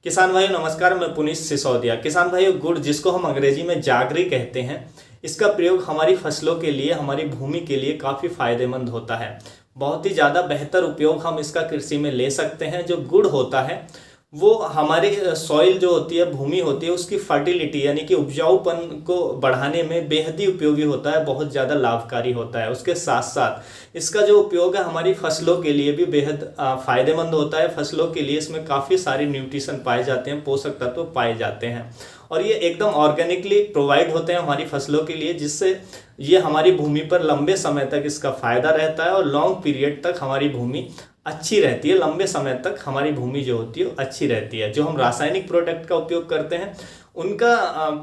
किसान भाइयों नमस्कार, मैं पुनीत सिसोदिया। किसान भाइयों, गुड़ जिसको हम अंग्रेजी में जागरी कहते हैं, इसका प्रयोग हमारी फसलों के लिए, हमारी भूमि के लिए काफ़ी फायदेमंद होता है। बहुत ही ज़्यादा बेहतर उपयोग हम इसका कृषि में ले सकते हैं। जो गुड़ होता है वो हमारी सॉइल जो होती है, भूमि होती है, उसकी फर्टिलिटी यानी कि उपजाऊपन को बढ़ाने में बेहद ही उपयोगी होता है, बहुत ज़्यादा लाभकारी होता है। उसके साथ साथ इसका जो उपयोग है हमारी फसलों के लिए भी बेहद फ़ायदेमंद होता है। फसलों के लिए इसमें काफ़ी सारे न्यूट्रिशन पाए जाते हैं, पोषक तत्व पाए जाते हैं और ये एकदम ऑर्गेनिकली प्रोवाइड होते हैं हमारी फसलों के लिए, जिससे ये हमारी भूमि पर लंबे समय तक इसका फ़ायदा रहता है और लॉन्ग पीरियड तक हमारी भूमि अच्छी रहती है। लंबे समय तक हमारी भूमि जो होती है वो अच्छी रहती है। जो हम रासायनिक प्रोडक्ट का उपयोग करते हैं उनका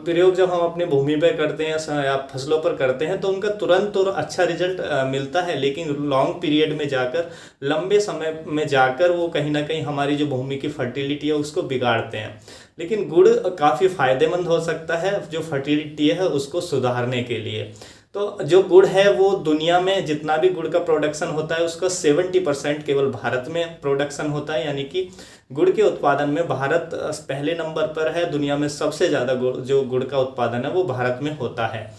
प्रयोग जब हम अपनी भूमि पर करते हैं या फसलों पर करते हैं तो उनका तुरंत और अच्छा रिजल्ट मिलता है, लेकिन लॉन्ग पीरियड में जाकर, लंबे समय में जाकर वो कहीं ना कहीं हमारी जो भूमि की फर्टिलिटी है उसको बिगाड़ते हैं। लेकिन गुड़ काफ़ी फायदेमंद हो सकता है जो फर्टिलिटी है उसको सुधारने के लिए। तो जो गुड़ है वो दुनिया में जितना भी गुड़ का प्रोडक्शन होता है उसका 70% केवल भारत में प्रोडक्शन होता है, यानी कि गुड़ के उत्पादन में भारत पहले नंबर पर है। दुनिया में सबसे ज़्यादा जो गुड़ का उत्पादन है वो भारत में होता है।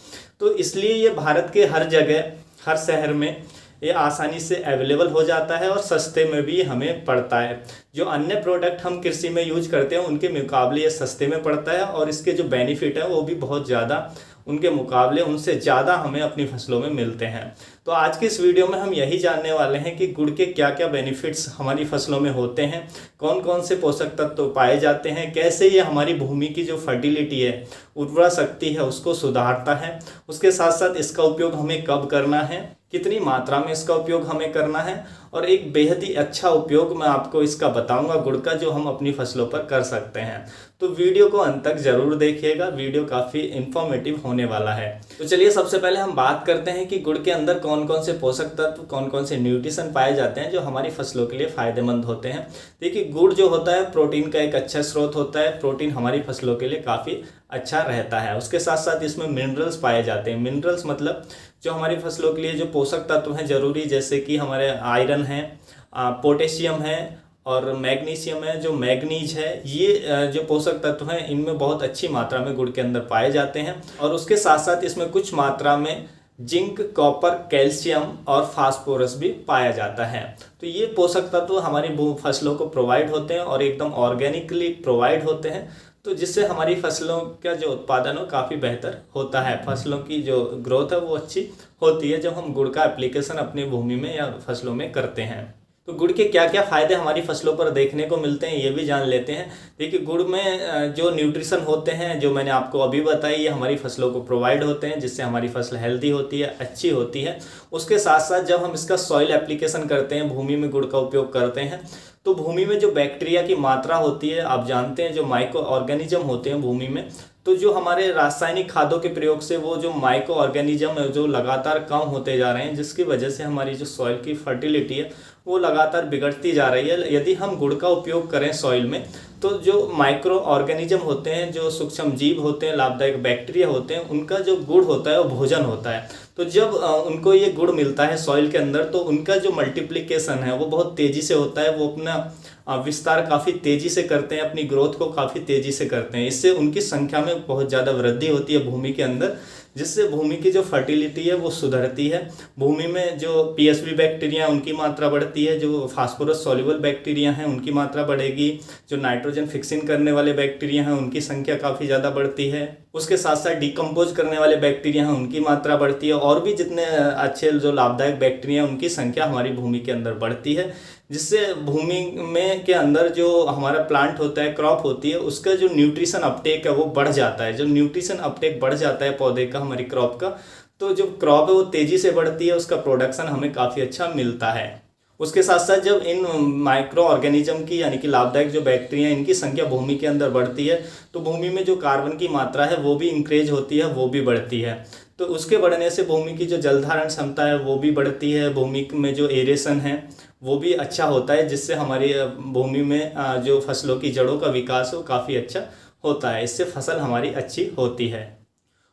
तो इसलिए ये भारत के हर जगह, हर शहर में ये आसानी से अवेलेबल हो जाता है और सस्ते में भी हमें पड़ता है। जो अन्य प्रोडक्ट हम कृषि में यूज करते हैं उनके मुकाबले ये सस्ते में पड़ता है और इसके जो बेनिफिट है वो भी बहुत ज़्यादा, उनके मुकाबले उनसे ज़्यादा हमें अपनी फसलों में मिलते हैं। तो आज की इस वीडियो में हम यही जानने वाले हैं कि गुड़ के क्या क्या बेनिफिट्स हमारी फसलों में होते हैं, कौन कौन से पोषक तत्व पाए जाते हैं, कैसे ये हमारी भूमि की जो फर्टिलिटी है, उर्वरा शक्ति है, उसको सुधारता है। उसके साथ साथ इसका उपयोग हमें कब करना है, कितनी मात्रा में इसका उपयोग हमें करना है और एक बेहद ही अच्छा उपयोग मैं आपको इसका बताऊंगा गुड़ का, जो हम अपनी फसलों पर कर सकते हैं। तो वीडियो को अंत तक जरूर देखिएगा, वीडियो काफ़ी इंफॉर्मेटिव होने वाला है। तो चलिए सबसे पहले हम बात करते हैं कि गुड़ के अंदर कौन कौन से पोषक तत्व, कौन कौन से न्यूट्रिशन पाए जाते हैं जो हमारी फसलों के लिए फ़ायदेमंद होते हैं। देखिए, गुड़ जो होता है प्रोटीन का एक अच्छा स्रोत होता है। प्रोटीन हमारी फसलों के लिए काफ़ी अच्छा रहता है। उसके साथ साथ इसमें मिनरल्स पाए जाते हैं। मिनरल्स मतलब जो हमारी फसलों के लिए जो पोषक तत्व हैं जरूरी, जैसे कि हमारे आयरन है, पोटेशियम है और मैग्नीशियम है। जो मैग्नीज है, ये जो पोषक तत्व हैं इनमें बहुत अच्छी मात्रा में गुड़ के अंदर पाए जाते हैं। और उसके साथ साथ इसमें कुछ मात्रा में जिंक, कॉपर, कैल्शियम और फास्फोरस भी पाया जाता है। तो ये पोषक तत्व हमारी फसलों को प्रोवाइड होते हैं और एकदम ऑर्गेनिकली प्रोवाइड होते हैं, तो जिससे हमारी फसलों का जो उत्पादन हो काफ़ी बेहतर होता है। फसलों की जो ग्रोथ है वो अच्छी होती है जब हम गुड़ का एप्लीकेशन अपनी भूमि में या फसलों में करते हैं। तो गुड़ के क्या क्या फ़ायदे हमारी फसलों पर देखने को मिलते हैं ये भी जान लेते हैं। देखिए, गुड़ में जो न्यूट्रिशन होते हैं जो मैंने आपको अभी बताई, ये हमारी फसलों को प्रोवाइड होते हैं, जिससे हमारी फसल हेल्दी होती है, अच्छी होती है। उसके साथ साथ जब हम इसका सॉइल एप्लीकेशन करते हैं, भूमि में गुड़ का उपयोग करते हैं, तो भूमि में जो बैक्टीरिया की मात्रा होती है, आप जानते हैं जो माइक्रो ऑर्गेनिज्म होते हैं भूमि में, तो जो हमारे रासायनिक खादों के प्रयोग से वो जो माइक्रो ऑर्गेनिज्म है जो लगातार कम होते जा रहे हैं, जिसकी वजह से हमारी जो सॉइल की फर्टिलिटी है वो लगातार बिगड़ती जा रही है। यदि हम गुड़ का उपयोग करें सॉइल में, तो जो माइक्रो ऑर्गेनिज्म होते हैं, जो सूक्ष्म जीव होते हैं, लाभदायक बैक्टीरिया होते हैं, उनका जो गुड़ होता है वो भोजन होता है। तो जब उनको ये गुड़ मिलता है सॉइल के अंदर, तो उनका जो मल्टीप्लिकेशन है वो बहुत तेज़ी से होता है। वो अपना विस्तार काफ़ी तेज़ी से करते हैं, अपनी ग्रोथ को काफ़ी तेज़ी से करते हैं। इससे उनकी संख्या में बहुत ज़्यादा वृद्धि होती है भूमि के अंदर, जिससे भूमि की जो फर्टिलिटी है वो सुधरती है। भूमि में जो पीएसवी बैक्टीरिया उनकी मात्रा बढ़ती है, जो फास्फोरस सॉल्युबल बैक्टीरिया हैं उनकी मात्रा बढ़ेगी, जो नाइट्रोजन फिक्सिंग करने वाले बैक्टीरिया हैं उनकी संख्या काफ़ी ज़्यादा बढ़ती है। उसके साथ साथ डिकम्पोज करने वाले बैक्टीरिया हैं उनकी मात्रा बढ़ती है और भी जितने अच्छे जो लाभदायक बैक्टीरिया हैं उनकी संख्या हमारी भूमि के अंदर बढ़ती है, जिससे भूमि में के अंदर जो हमारा प्लांट होता है, क्रॉप होती है, उसका जो न्यूट्रिशन अपटेक है वो बढ़ जाता है। जब न्यूट्रिशन अपटेक बढ़ जाता है पौधे का, हमारी क्रॉप का, तो जो क्रॉप है वो तेज़ी से बढ़ती है, उसका प्रोडक्शन हमें काफ़ी अच्छा मिलता है। उसके साथ साथ जब इन माइक्रो ऑर्गेनिज्म की यानी कि लाभदायक जो बैक्टीरिया इनकी संख्या भूमि के अंदर बढ़ती है, तो भूमि में जो कार्बन की मात्रा है वो भी इंक्रीज होती है, वो भी बढ़ती है। तो उसके बढ़ने से भूमि की जो जल धारण क्षमता है वो भी बढ़ती है। भूमि में जो एरेशन है वो भी अच्छा होता है, जिससे हमारी भूमि में जो फसलों की जड़ों का विकास हो काफ़ी अच्छा होता है। इससे फसल हमारी अच्छी होती है।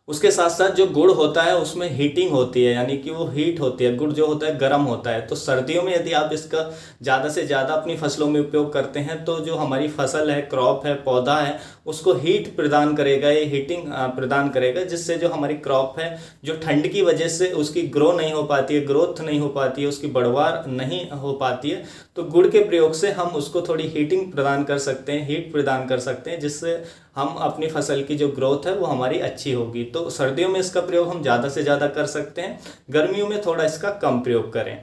उसके साथ साथ जो गुड़ होता है उसमें हीटिंग होती है, यानी कि वो हीट होती है। गुड़ जो होता है गर्म होता है। तो सर्दियों में यदि आप इसका ज़्यादा से ज़्यादा अपनी फसलों में उपयोग करते हैं तो जो हमारी फसल है, क्रॉप है, पौधा है, उसको हीट प्रदान करेगा, ये हीटिंग प्रदान करेगा, जिससे जो हमारी क्रॉप है जो ठंड की वजह से उसकी ग्रो नहीं हो पाती है, ग्रोथ नहीं हो पाती है, उसकी बढ़वार नहीं हो पाती है, तो गुड़ के प्रयोग से हम उसको थोड़ी हीटिंग प्रदान कर सकते हैं, हीट प्रदान कर सकते हैं, जिससे हम अपनी फसल की जो ग्रोथ है वो हमारी अच्छी होगी। तो सर्दियों में इसका प्रयोग हम ज़्यादा से ज़्यादा कर सकते हैं, गर्मियों में थोड़ा इसका कम प्रयोग करें।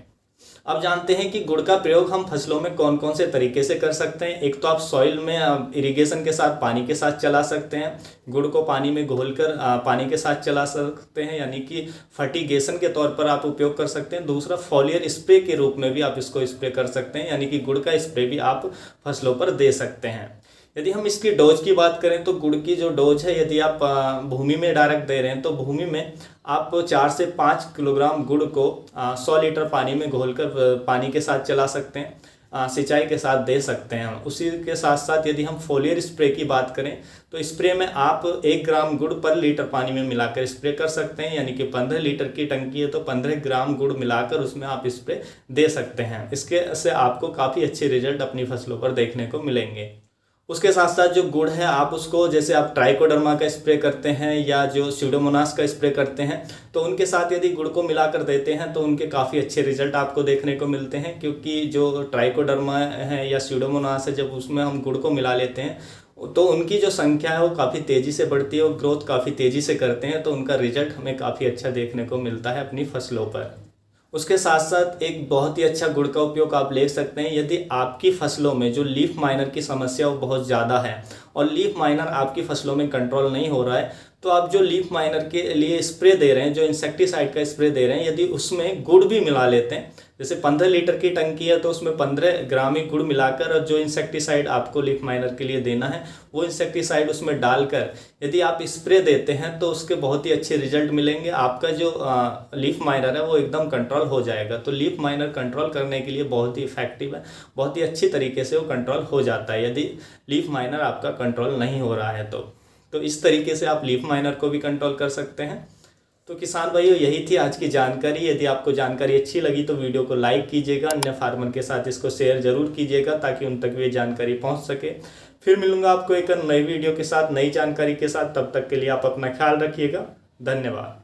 अब जानते हैं कि गुड़ का प्रयोग हम फसलों में कौन कौन से तरीके से कर सकते हैं। एक तो आप सॉइल में इरिगेशन के साथ, पानी के साथ चला सकते हैं। गुड़ को पानी में घोलकर पानी के साथ चला सकते हैं, यानी कि फर्टिगेशन के तौर पर आप उपयोग कर सकते हैं। दूसरा, फॉलियर स्प्रे के रूप में भी आप इसको स्प्रे कर सकते हैं, यानी कि गुड़ का स्प्रे भी आप फसलों पर दे सकते हैं। यदि हम इसकी डोज की बात करें तो गुड़ की जो डोज है, यदि आप भूमि में डायरेक्ट दे रहे हैं तो भूमि में आप 4 से 5 किलोग्राम गुड़ को 100 लीटर पानी में घोलकर पानी के साथ चला सकते हैं, सिंचाई के साथ दे सकते हैं हम। उसी के साथ साथ यदि हम फोलियर स्प्रे की बात करें तो स्प्रे में आप 1 ग्राम गुड़ पर लीटर पानी में मिलाकर स्प्रे कर सकते हैं, यानी कि 15 लीटर की टंकी है तो 15 ग्राम गुड़ मिलाकर उसमें आप स्प्रे दे सकते हैं। इसके से आपको काफ़ी अच्छे रिजल्ट अपनी फसलों पर देखने को मिलेंगे। उसके साथ साथ जो गुड़ है, आप उसको, जैसे आप ट्राइकोडर्मा का स्प्रे करते हैं या जो स्यूडोमोनास का स्प्रे करते हैं, तो उनके साथ यदि गुड़ को मिलाकर देते हैं तो उनके काफ़ी अच्छे रिजल्ट आपको देखने को मिलते हैं। क्योंकि जो ट्राइकोडर्मा है या स्यूडोमोनास है, जब उसमें हम गुड़ को मिला लेते हैं तो उनकी जो संख्या है वो काफ़ी तेज़ी से बढ़ती है और ग्रोथ काफ़ी तेज़ी से करते हैं, तो उनका रिजल्ट हमें काफ़ी अच्छा देखने को मिलता है अपनी फसलों पर। उसके साथ साथ एक बहुत ही अच्छा गुड़ का उपयोग आप ले सकते हैं यदि आपकी फसलों में जो लीफ माइनर की समस्या वो बहुत ज़्यादा है और लीफ माइनर आपकी फसलों में कंट्रोल नहीं हो रहा है, तो आप जो लीफ माइनर के लिए स्प्रे दे रहे हैं, जो इंसेक्टिसाइड का स्प्रे दे रहे हैं, यदि उसमें गुड़ भी मिला लेते हैं, जैसे 15 लीटर की टंकी है तो उसमें 15 ग्राम ही गुड़ मिलाकर, और जो इंसेक्टिसाइड आपको लीफ माइनर के लिए देना है वो इंसेक्टिसाइड उसमें डालकर यदि आप स्प्रे देते हैं तो उसके बहुत ही अच्छे रिजल्ट मिलेंगे। आपका जो लीफ माइनर है वो एकदम कंट्रोल हो जाएगा। तो लीफ माइनर कंट्रोल करने के लिए बहुत ही इफेक्टिव है, बहुत ही अच्छी तरीके से वो कंट्रोल हो जाता है यदि लीफ माइनर आपका कंट्रोल नहीं हो रहा है तो इस तरीके से आप लीफ माइनर को भी कंट्रोल कर सकते हैं। तो किसान भाइयों, यही थी आज की जानकारी। यदि आपको जानकारी अच्छी लगी तो वीडियो को लाइक कीजिएगा, अन्य फार्मर के साथ इसको शेयर जरूर कीजिएगा ताकि उन तक भी जानकारी पहुंच सके। फिर मिलूंगा आपको एक नई वीडियो के साथ, नई जानकारी के साथ। तब तक के लिए आप अपना ख्याल रखिएगा। धन्यवाद।